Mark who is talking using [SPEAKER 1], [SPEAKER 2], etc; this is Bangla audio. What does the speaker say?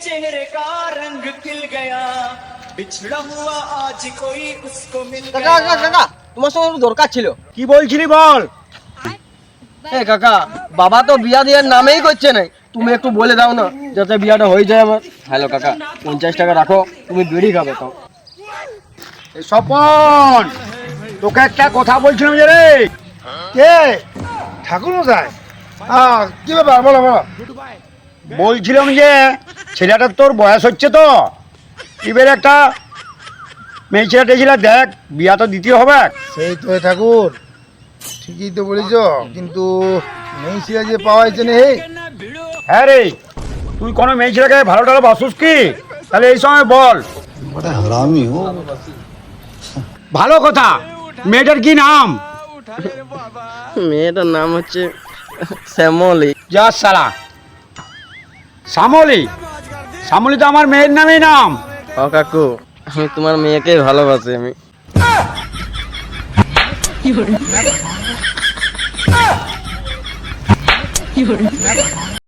[SPEAKER 1] चेहरे का रंग खिल गया बिछड़ा हुआ आज कोई उसको मिल
[SPEAKER 2] কাকা
[SPEAKER 1] गया
[SPEAKER 2] কাকা কাকা তোমার সঙ্গে একটু দরকার ছিল।
[SPEAKER 3] কি বলছিলি বল।
[SPEAKER 2] এ কাকা বাবা তো বিয়া দেওয়ার নামেই করছে না, তুমি একটু বলে দাও না যাতে বিয়াটা হয়ে যায় আমার। হ্যালো কাকা 50 টাকা রাখো, তুমি বিড়ি খাবে তো।
[SPEAKER 3] এই স্বপন, তোকে একটা কথা বলছিলাম যে রে।
[SPEAKER 4] কে ঠাকুর মশাই? কি ব্যাপার, বলো বলো।
[SPEAKER 3] বলছিলাম যে ছেলেটার তোর বয়স হচ্ছে তো, এবার একটা মেয়ে ছেলে টেছিলা দেখ, বিয়া তো দিতে হবে।
[SPEAKER 4] সেই তো ঠাকুর, ঠিকই তো বলেছ, কিন্তু মেয়ে ছেলে যে পাওয়া যাচ্ছে না।
[SPEAKER 3] হ্যাঁ রে, তুই কোনো মেয়ে ছেলেকে ভালো টালো বাসুস কি? তাহলে এই সময় বল। ভালো কথা, মেয়েটার কি নাম?
[SPEAKER 2] মেয়েটার নাম হচ্ছে শ্যামলী।
[SPEAKER 3] যা সালা, শ্যামলী? শ্যামলী তো আমার মেয়ের নামেই নাম।
[SPEAKER 2] ও কাকু আমি তোমার মেয়েকে ভালোবাসি আমি।